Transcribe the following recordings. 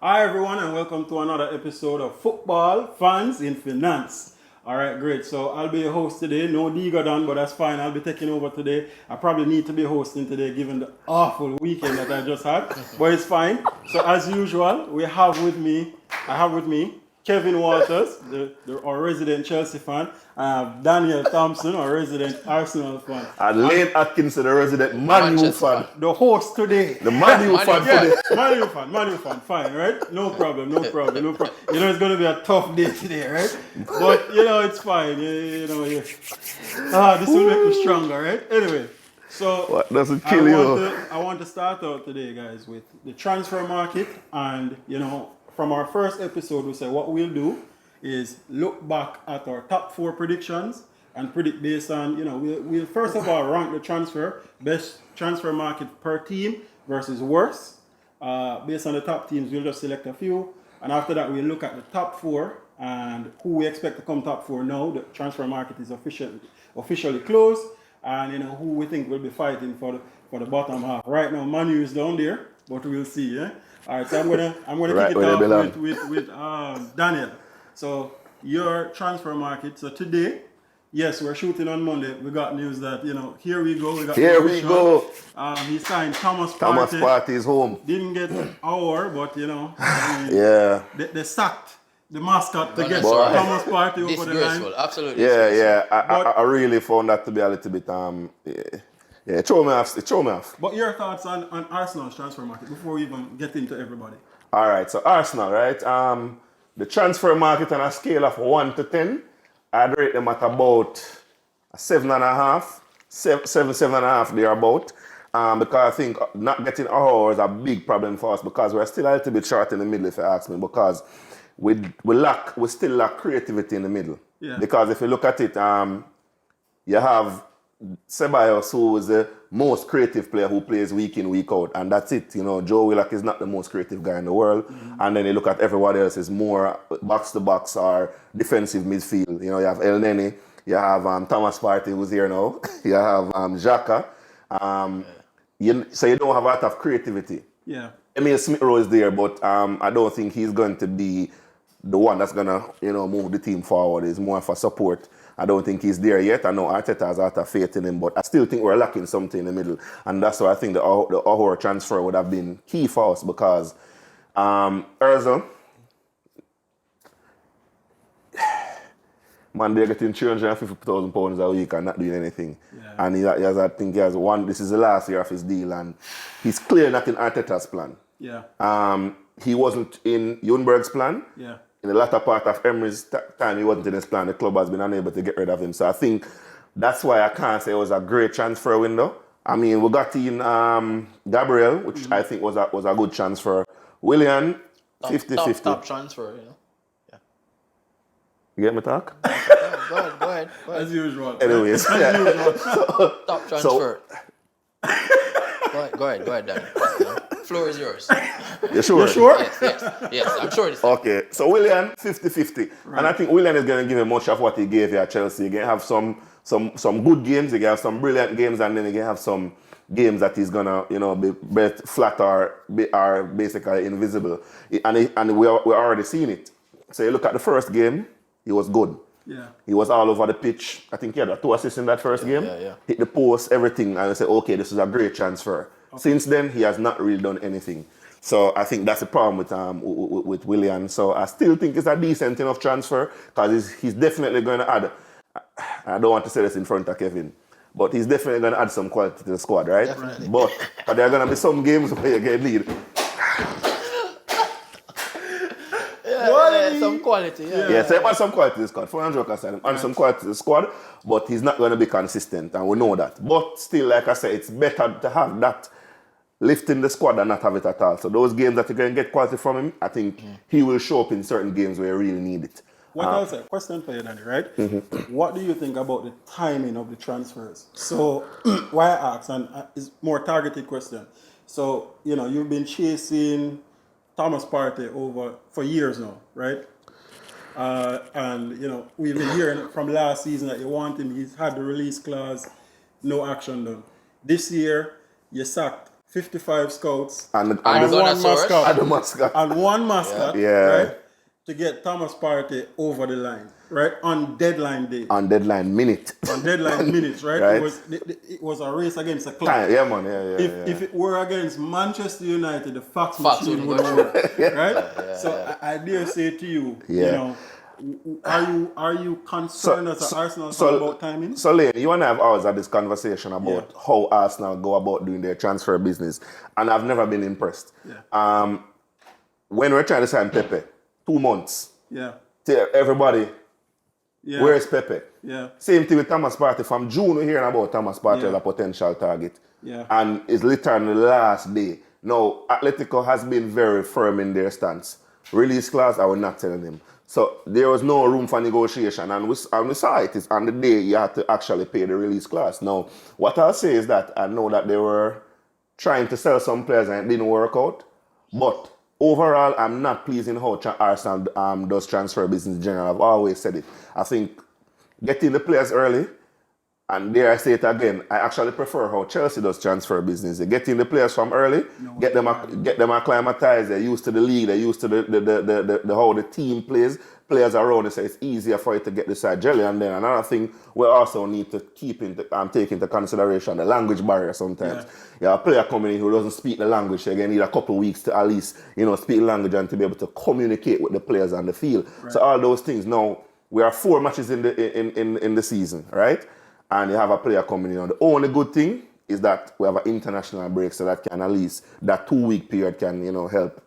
Hi everyone and welcome to another episode of Football Fans in Finance. Alright, great. So I'll be your host today. No Diga done, but that's fine. I'll be taking over today. I probably need to be hosting today given the awful weekend that I just had. But it's fine. So as usual, I have with me Kevin Walters, our resident Chelsea fan. I have Daniel Thompson, our resident Arsenal fan. And Lane Atkinson, the resident Man U fan. The host today. The Man U fan today. Man U fan, fine, right? No problem. You know it's going to be a tough day today, right? But, it's fine. This will make me stronger, right? Anyway, so What doesn't kill you? I want to start out today, guys, with the transfer market. And, from our first episode, we said what we'll do is look back at our top 4 predictions and predict based on, we'll first of all rank the best transfer market per team versus worst. Based on the top teams, we'll just select a few. And after that, we'll look at the top 4 and who we expect to come top 4 now. The transfer market is officially closed. And, who we think will be fighting for the bottom half. Right now, Man U is down there, but we'll see, yeah? All right, so I'm gonna Right kick it off with Daniel. So your transfer market. So today, yes, we're shooting on Monday. We got news that here we go. He signed Thomas Partey. Thomas Partey is home. Didn't get our, but Yeah. They sacked the mascot to get Boy. Thomas Partey over the line. Disgraceful, absolutely. Yeah. I really found that to be a little bit it threw me off. But your thoughts on Arsenal's transfer market before we even get into everybody? All right, so Arsenal, right? The transfer market on a scale of 1 to 10, I'd rate them at about a 7.5, 7.5 thereabout. Because I think not getting our is a big problem for us because we're still a little bit short in the middle, if you ask me, because we still lack creativity in the middle. Yeah. Because if you look at it, you have Ceballos, who is the most creative player who plays week in, week out, and that's it. Joe Willock is not the most creative guy in the world. Mm-hmm. And then you look at everybody else is more box to box or defensive midfield. You have El Nene, you have Thomas Partey, who's here now, you have Xhaka. So you don't have a lot of creativity. Yeah. Emil Smith Rowe is there, but I don't think he's going to be the one that's gonna move the team forward. He's more for support. I don't think he's there yet. I know Arteta has a lot of faith in him, but I still think we're lacking something in the middle. And that's why I think the Ahor transfer would have been key for us because Ozil, man, they're getting £350,000 a week and not doing anything. Yeah. And I think he has one, this is the last year of his deal, and he's clearly not in Arteta's plan. Yeah. He wasn't in Ljungberg's plan. Yeah. In the latter part of Emery's time, he wasn't in his plan. The club has been unable to get rid of him. So I think that's why I can't say it was a great transfer window. I mean, we got in Gabriel, which I think was a good transfer. Willian, 50-50. Top transfer, Yeah. You get me talk? Go ahead. As usual. Anyways. Top transfer. Go ahead, Danny. Floor is yours. You sure? You sure? Yes, I'm sure it's Okay, so Willian, 50-50. Right. And I think Willian is going to give him much of what he gave you at Chelsea. He can have some good games, he can have some brilliant games, and then he can have some games that he's going to, be flat or basically invisible. And we're already seeing it. So you look at the first game, he was good. Yeah. He was all over the pitch. I think he had 2 assists in that first game. Yeah. Hit the post, everything, and I said, okay, this is a great transfer. Okay. Since then, he has not really done anything. So I think that's the problem with Willian. So I still think it's a decent enough transfer because he's definitely going to add. I don't want to say this in front of Kevin, but he's definitely going to add some quality to the squad, right? Definitely. But there are going to be some games where you're going to need. Some quality, Yeah, so he has some quality to the squad. 400 aside, and some quality to the squad, but he's not going to be consistent, and we know that. But still, like I said, it's better to have that lifting the squad than not have it at all. So those games that you're going to get quality from him, I think he will show up in certain games where you really need it. What else? Question for you, Danny, right? Mm-hmm. What do you think about the timing of the transfers? So, why I ask, and it's more targeted question. So, you've been chasing Thomas Partey for years now, right? And we've been hearing from last season that you want him. He's had the release clause, no action done. This year, you sacked 55 scouts, And and Gunner one Soros. mascot. And the mascot. And one mascot, Yeah. right, to get Thomas Partey over the line, right, on deadline day. On deadline minute. On deadline minutes, right? Right. It was a race against the clock. Yeah, man. Yeah. If it were against Manchester United, the fax Fax machine wouldn't would go work, right? So I dare say to you, you Yeah. know, are you concerned as an Arsenal fan about timing? So, Lane, you and I have always had this conversation about how Arsenal go about doing their transfer business, and I've never been impressed. Yeah. When we're trying to sign Pepe, 2 months, Yeah. tell everybody, Yeah. where's Pepe? Yeah. Same thing with Thomas Partey. From June, we're hearing about Thomas Partey as a potential target. Yeah. And it's literally the last day. Now, Atletico has been very firm in their stance. Release clause, I will not tell them. So there was no room for negotiation. And we saw it is on the day you had to actually pay the release clause. Now, what I'll say is that I know that they were trying to sell some players and it didn't work out. But overall, I'm not pleased in how Arsenal does transfer business in general. I've always said it. I think getting the players early, and there I say it again, I actually prefer how Chelsea does transfer business. They get in the players from early, get them acclimatized, they're used to the league, they're used to the how the team plays, players around it, so it's easier for you to get the side jelly. And then another thing we also need to take into consideration the language barrier sometimes. You have a player coming in who doesn't speak the language, so you need a couple of weeks to at least, speak the language and to be able to communicate with the players on the field. Right. So all those things. Now, we are 4 matches in the season, right? And you have a player coming in. The only good thing is that we have an international break, so that can at least that 2-week period can help.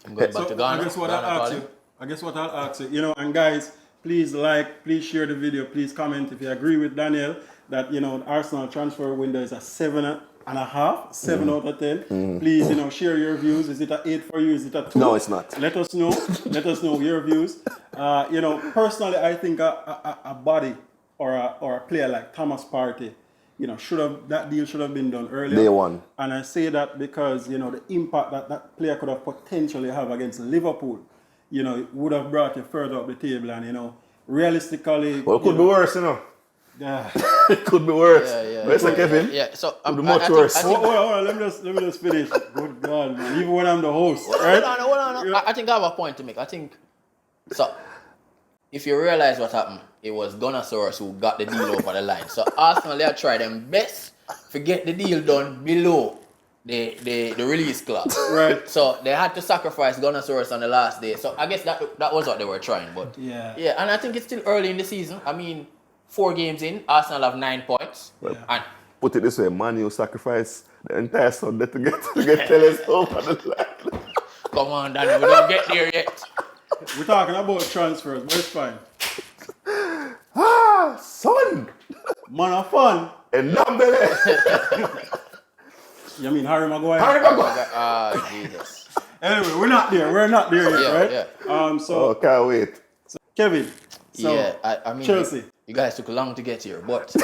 I'm going back to Ghana. I guess what I'll ask you, and guys, please please share the video, please comment if you agree with Daniel that Arsenal transfer window is a 7.5, 7 out of 10. Please, share your views. Is it a 8 for you? Is it a 2? No, it's not. Let us know. Let us know your views. Personally, I think a body or a player like Thomas Partey, that deal should have been done earlier. Day one. And I say that because, the impact that player could have potentially have against Liverpool, it would have brought you further up the table. And, realistically... Well, it could be worse, Yeah. It could be worse. Yeah. Where's Kevin? Yeah, so... It could be much worse. Hold on, let me just finish. Good God, man. Even when I'm the host, right? Hold on. I think I have a point to make. I think... So, if you realize what happened, it was Gunner Soros who got the deal over the line. So Arsenal, they have tried their best to get the deal done below the release clause. Right. So they had to sacrifice Gunner Soros on the last day. So I guess that was what they were trying. But yeah, and I think it's still early in the season. I mean, 4 games in, Arsenal have 9 points. Yeah. And put it this way, Man U sacrifice the entire Sunday to get Tellers over the line. Come on, Danny, we don't get there yet. We're talking about transfers, but it's fine. Son! Man of fun. And Nambele! You mean Harry Maguire? Ah, Jesus. Anyway, we're not there yet, right? Yeah. So can't wait. Kevin. So, yeah, I mean, Chelsea. You guys took long to get here, but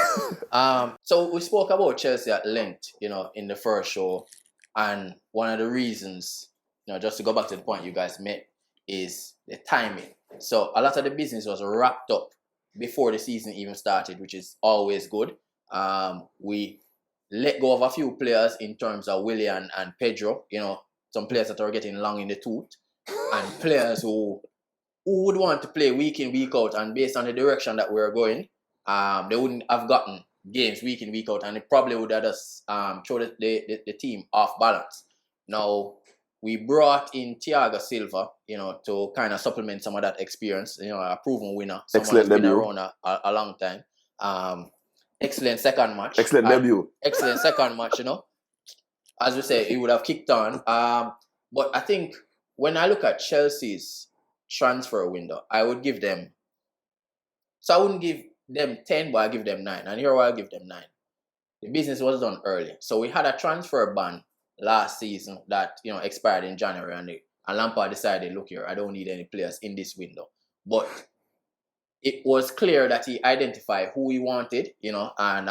so we spoke about Chelsea at length, in the first show, and one of the reasons, just to go back to the point you guys made, is the timing. So a lot of the business was wrapped up before the season even started, which is always good. We let go of a few players in terms of Willian and Pedro, some players that are getting long in the tooth, and players who would want to play week in, week out, and based on the direction that we're going, they wouldn't have gotten games week in, week out, and it probably would have just throw the team off balance. Now, we brought in Thiago Silva, to kind of supplement some of that experience, a proven winner, someone Excellent that's been debut. around a long time. Excellent second match. Excellent debut. Excellent second match, As we say, he would have kicked on. But I think when I look at Chelsea's transfer window, I would give them... So I wouldn't give them 10, but I give them 9. And here I'll give them 9. The business was done early. So we had a transfer ban last season that expired in January, and Lampard decided, look here, I don't need any players in this window. But it was clear that he identified who he wanted, and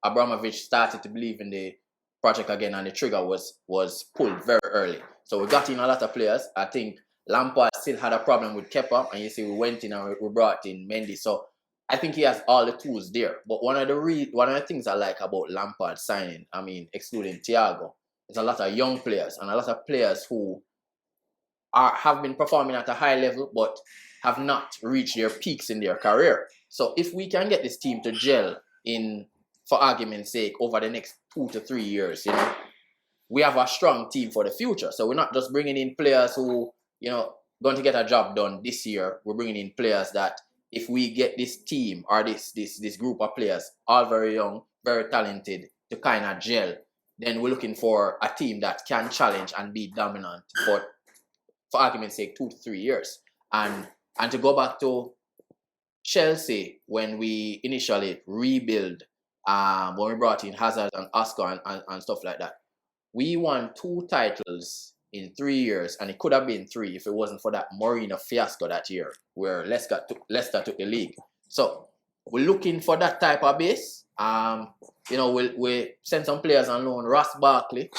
Abramovich started to believe in the project again, and the trigger was pulled very early. So we got in a lot of players. I think Lampard still had a problem with Kepa, and you see we went in and we brought in Mendy. So I think he has all the tools there. But one of the things I like about Lampard signing, excluding Thiago, there's a lot of young players and a lot of players who have been performing at a high level but have not reached their peaks in their career. So if we can get this team to gel in, for argument's sake, over the next 2 to 3 years, we have a strong team for the future. So we're not just bringing in players who, going to get a job done this year. We're bringing in players that if we get this team or this group of players, all very young, very talented, to kind of gel, then we're looking for a team that can challenge and be dominant for argument's sake, 2 to 3 years. And to go back to Chelsea, when we initially rebuild, when we brought in Hazard and Oscar and stuff like that, we won 2 titles in 3 years, and it could have been 3 if it wasn't for that Mourinho fiasco that year, where Leicester took the league. So we're looking for that type of base. We send some players on loan. Ross Barkley,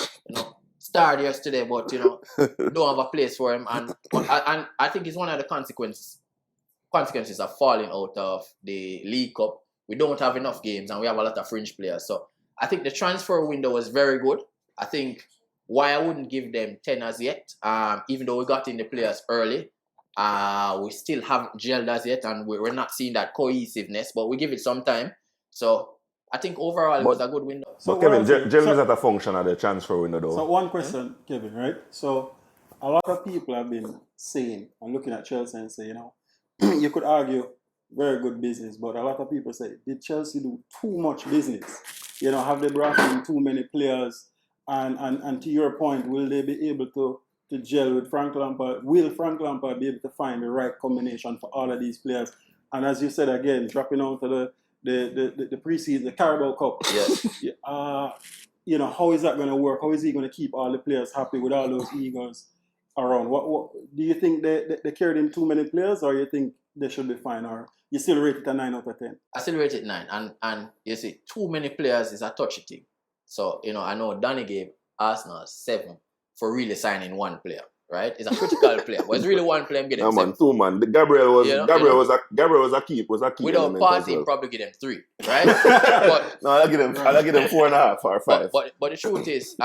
starred yesterday, but don't have a place for him, and I think it's one of the consequences of falling out of the League Cup. We don't have enough games, and we have a lot of fringe players. So I think the transfer window was very good. I think why I wouldn't give them 10 as yet, even though we got in the players early, we still haven't gelled as yet, and we're not seeing that cohesiveness. But we give it some time. So I think overall it was a good window. So Kevin, gel is not a function of the transfer window, though. So one question, Kevin, right? So a lot of people have been saying and looking at Chelsea and say, you could argue very good business, but a lot of people say, did Chelsea do too much business? Have they brought in too many players? And to your point, will they be able to gel with Frank Lampard? Will Frank Lampard be able to find the right combination for all of these players? And as you said again, dropping out to the preseason, the Carabao Cup. Yes. How is that going to work? How is he going to keep all the players happy with all those egos around? What do you think they carried in too many players, or you think they should be fine, or you still rate it a 9 out of 10? I still rate it 9, and you see, too many players is a touchy thing. So I know Danny gave Arsenal 7 for really signing one player. Right, it's a critical player. Was really one player getting him 7. 2 man. Gabriel was a key. Without Partey, probably get him 3. Right? But, no, I'll give him 4.5 or 5. But the truth is,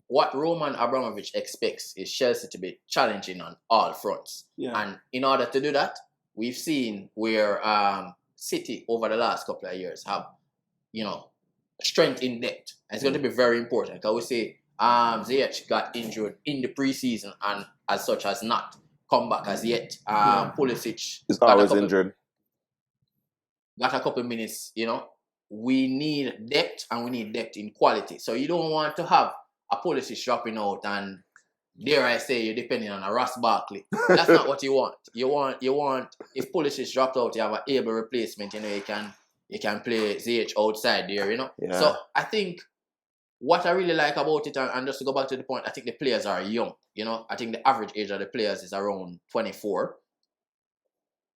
what Roman Abramovich expects is Chelsea to be challenging on all fronts. Yeah. And in order to do that, we've seen where City over the last couple of years have, strength in depth. And it's going to be very important because we say Ziyech got injured in the preseason and as such has not come back as yet. Pulisic is always injured. Got a couple minutes, We need depth, and we need depth in quality. So you don't want to have a Pulisic dropping out and, dare I say, you're depending on a Ross Barkley. That's not what you want. You want if Pulisic dropped out, you have an able replacement. You can play Ziyech outside there. Yeah. So I think what I really like about it, and just to go back to the point, I think the players are young. I think the average age of the players is around 24.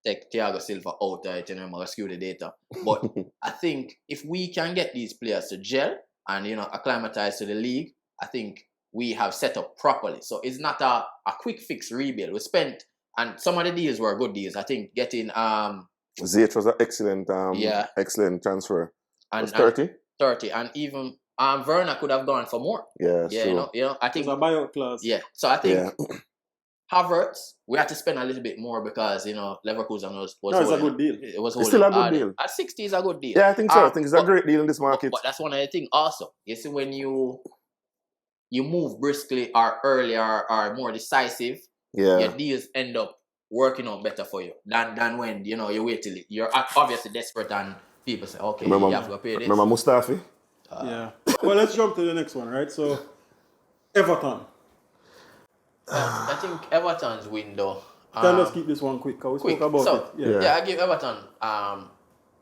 Take Thiago Silva out, I'm going to skew the data. But I think if we can get these players to gel and acclimatize to the league, I think we have set up properly. So it's not a quick fix rebuild. We spent, and some of the deals were good deals. I think getting Ziyech was an excellent transfer. And 30? 30, and even Werner could have gone for more. Yeah, sure. I think it's a buyout clause. Yeah, so I think Havertz, we had to spend a little bit more because Leverkusen was it's a good deal. It was still a good deal. At 60 is a good deal. Yeah, I think so. I think it's a great deal in this market. But that's one of the things also. You see, when you move briskly or early or more decisive, your deals end up working out better for you than when you wait till you're obviously desperate and people say, okay, you have to go pay this. Remember Mustafi? Yeah. Well, let's jump to the next one, right? So, Everton. I think Everton's window. Let's keep this one quick, because we spoke about it. Yeah, I give Everton a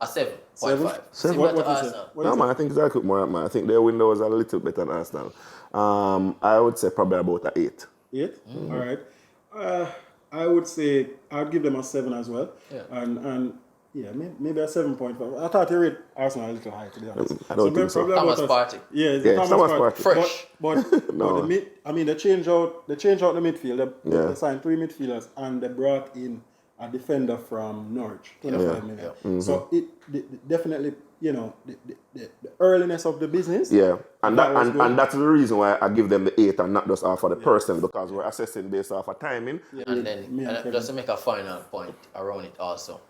7.5. 7? What is it? No, man, I think it's more, man. I think their window was a little better than Arsenal. I would say probably about an 8. 8? Mm-hmm. All right. I would say I'd give them a 7 as well. Yeah. And yeah, maybe a 7.5. I thought you rate Arsenal a little high, to be honest. I don't think so. Thomas Partey. Yeah, Thomas Partey. Fresh. But No. they changed out the midfield. They signed 3 midfielders and they brought in a defender from Norwich, 25 million. Mm-hmm. So it definitely the earliness of the business. Yeah, and That was good. and that's the reason why I give them the 8 and not just off of the person, because we're assessing based off of timing. And then just to make a final point around it also,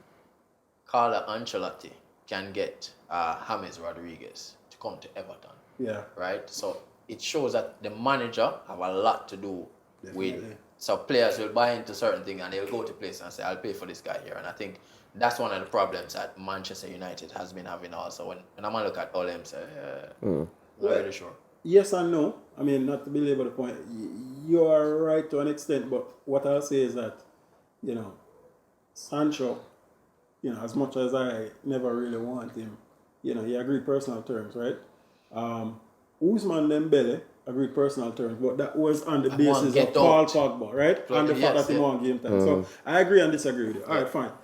Carlo Ancelotti can get James Rodriguez to come to Everton. Yeah. Right? So it shows that the manager have a lot to do with. So players will buy into certain things and they'll go to places and say, I'll pay for this guy here. And I think that's one of the problems that Manchester United has been having also. When I'm going to look at all them, say, not really sure. Yes and no. I mean, not to belabor the point. You are right to an extent, but what I'll say is that, Sancho, as much as I never really want him, he agreed personal terms, right? Usman Dembele agreed personal terms, but that was on the basis of Paul Pogba, right? And the fact that he won game time. So I agree and disagree with you. All right, fine.